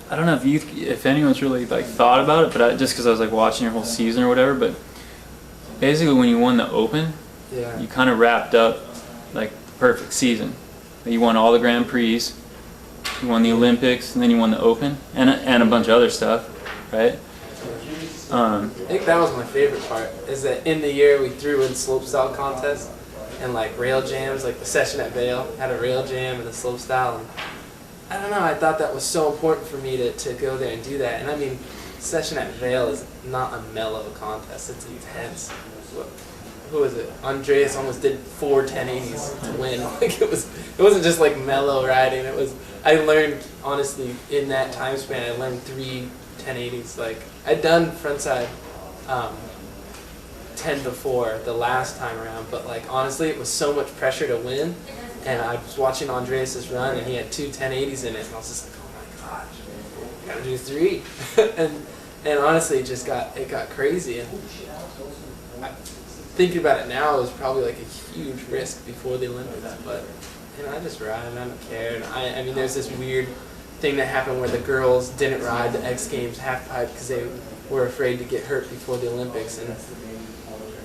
I don't know if anyone's really like thought about it, but just because I was like watching your whole season or whatever. But basically, when you won the Open, Yeah. you kind of wrapped up like the perfect season. You won all the Grand Prix, you won the Olympics, and then you won the Open, and a bunch of other stuff, right? I think that was my favorite part, is that in the year we threw in slopestyle contests and like rail jams, like the session at Vail had a rail jam and a slopestyle, and I don't know, I thought that was so important for me to go there and do that. And I mean, session at Vail is not a mellow contest, it's intense. Who was it? Andreas almost did 4 1080s to win. Like it wasn't just like mellow riding. It was. I learned honestly in that time span. I learned 3 1080s. Like I'd done frontside 10 before the last time around, but like honestly, it was so much pressure to win. And I was watching Andreas's run, and he had 2 1080s in it, and I was just like, oh my gosh, I gotta do 3. and honestly, it got crazy. And thinking about it now, it was probably like a huge risk before the Olympics, but I just ride and I don't care. And I mean, there's this weird thing that happened where the girls didn't ride the X Games half pipe because they were afraid to get hurt before the Olympics. And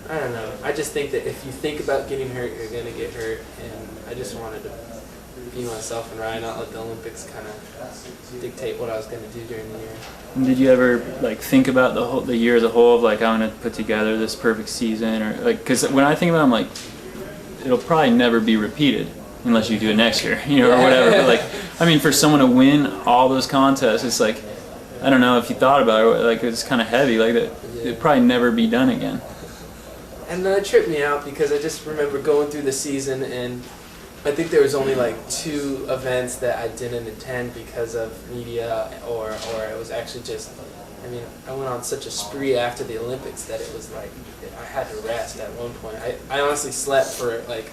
I don't know. I just think that if you think about getting hurt, you're gonna get hurt. And I just wanted to be myself and ride, not let the Olympics kind of dictate what I was gonna do during the year. And did you ever like think about the year as a whole of like I'm gonna put together this perfect season, or like, because when I think about it, I'm like, it'll probably never be repeated unless you do it next year, you know, or whatever. But like, I mean, for someone to win all those contests, it's like, I don't know if you thought about it, like it's kind of heavy, like that. It'd probably never be done again. And it tripped me out because I just remember going through the season, and I think there was only like 2 events that I didn't attend because of media, or it was actually just, I mean, I went on such a spree after the Olympics that it was like I had to rest at one point. I honestly slept for like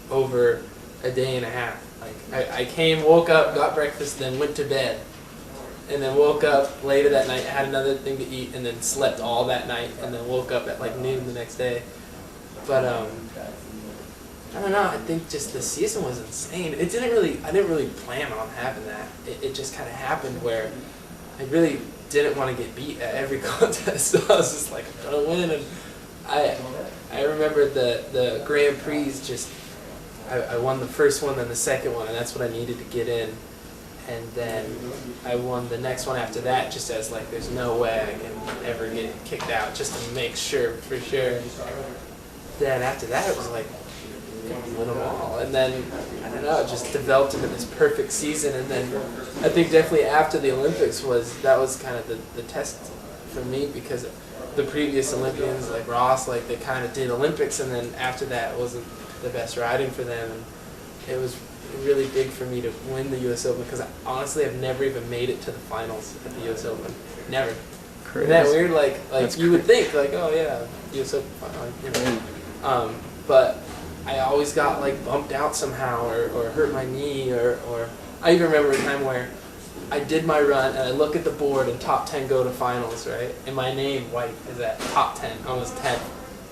over a day and a half. Like I came, woke up, got breakfast, then went to bed, and then woke up later that night, had another thing to eat, and then slept all that night, and then woke up at like noon the next day. But I don't know, I think just the season was insane. I didn't really plan on having that. It just kind of happened where I really didn't want to get beat at every contest, so I was just like, I'm gonna win. And I remember the Grand Prix, just I won the first one, then the second one, and that's what I needed to get in. And then I won the next one after that, just as like there's no way I can ever get kicked out, just to make sure, for sure. Then after that, it was like, win them all. And then, I don't know, it just developed into this perfect season. And then I think definitely after the Olympics that was kind of the test for me, because the previous Olympians, like Ross, like they kind of did Olympics, and then after that it wasn't the best riding for them. And it was really big for me to win the US Open, because honestly I've never even made it to the finals at the US Open. Never. Isn't that weird? Like you would think, like, oh yeah, US Open final, you know. But I always got like bumped out somehow, or hurt my knee, or I even remember a time where I did my run and I look at the board and top 10 go to finals, right? And my name, White, is at top 10, almost 10th.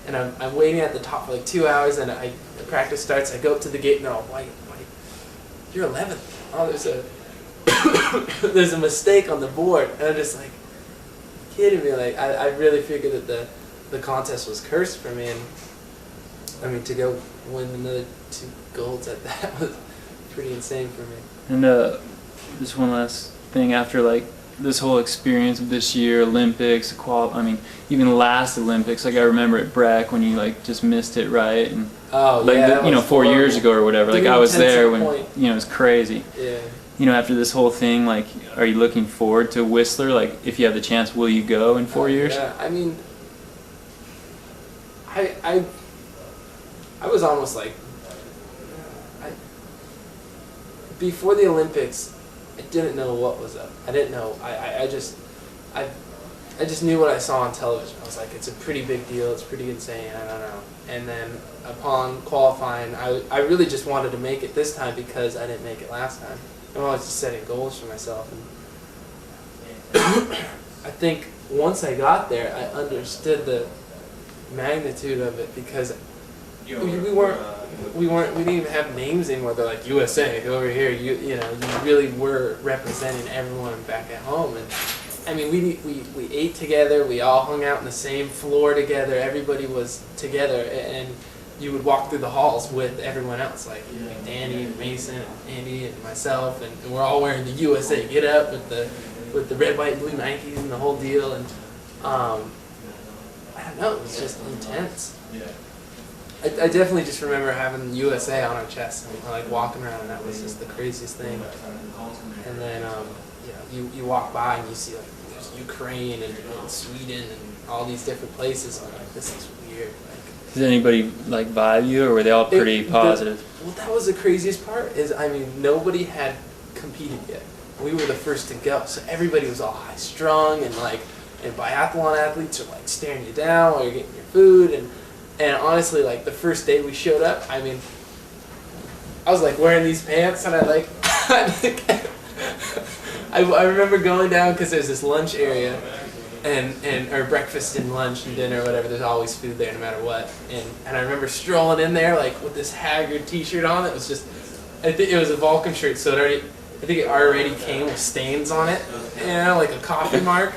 And I'm waiting at the top for like 2 hours, and the practice starts, I go up to the gate and they're all, White, you're 11th. Oh, there's a mistake on the board. And I'm just like, kidding me? Like, I really figured that the contest was cursed for me, and I mean, to go win another 2 golds at that was pretty insane for me. And just one last thing, after like this whole experience of this year, Olympics, I mean, even last Olympics, like I remember at Breck when you like just missed it, right? And like yeah, you know, 4 years ago or whatever, like I was there when, you know, it was crazy. Yeah. You know, after this whole thing, like, are you looking forward to Whistler? Like, if you have the chance, will you go in 4 years? Yeah, I mean, I was almost like, before the Olympics, I didn't know what was up. I didn't know. I just knew what I saw on television. I was like, it's a pretty big deal. It's pretty insane. I don't know. And then upon qualifying, I really just wanted to make it this time because I didn't make it last time. I'm always just setting goals for myself. And I think once I got there, I understood the magnitude of it, because we weren't we didn't even have names anymore. They're like USA over here. You know, you really were representing everyone back at home. And I mean, we ate together. We all hung out on the same floor together. Everybody was together, and you would walk through the halls with everyone else, like Danny, and Mason, and Andy, and myself, and we're all wearing the USA get up with the red, white, and blue Nikes and the whole deal. And I don't know, it was just intense. I definitely just remember having USA on our chest and like walking around, and that was just the craziest thing. And then you know, you walk by and you see like there's Ukraine and Sweden and all these different places. And I'm like, this is weird. Like, did anybody like vibe you, or were they all pretty positive? Well, that was the craziest part. Is I mean, nobody had competed yet. We were the first to go, so everybody was all high strung and like, and biathlon athletes are like staring you down while you're getting your food. And honestly, like the first day we showed up, I mean, I was like wearing these pants, and I remember going down because there's this lunch area, and or breakfast and lunch and dinner or whatever. There's always food there no matter what. And I remember strolling in there like with this haggard T-shirt on. It was just, I think it was a Vulcan shirt, so I think it already came with stains on it, you know, like a coffee mark.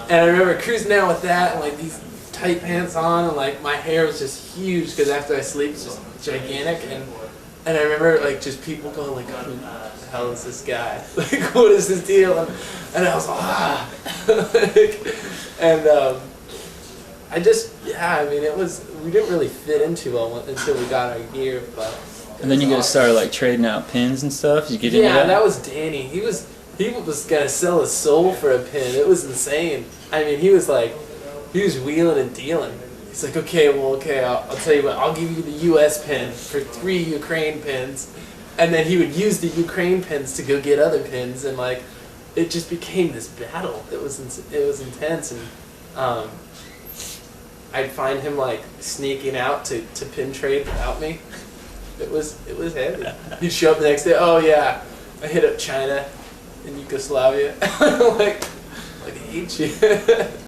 And I remember cruising down with that and like these tight pants on, and like my hair was just huge because after I sleep it's just gigantic. And I remember like just people going like, who the hell is this guy? Like, what is this deal? And I was like, and I just, yeah, I mean, we didn't really fit in too well until we got our gear, but. And then you guys started like trading out pins and stuff. Did you get into that? Yeah, that was Danny. He was gonna sell his soul for a pin. It was insane. I mean, he was wheeling and dealing. He's like, okay, I'll tell you what, I'll give you the U.S. pin for 3 Ukraine pins, and then he would use the Ukraine pins to go get other pins, and like, it just became this battle. It was intense, and I'd find him like sneaking out to pin trade without me. It was heavy. He'd show up the next day. Oh yeah, I hit up China and Yugoslavia. like I hate you.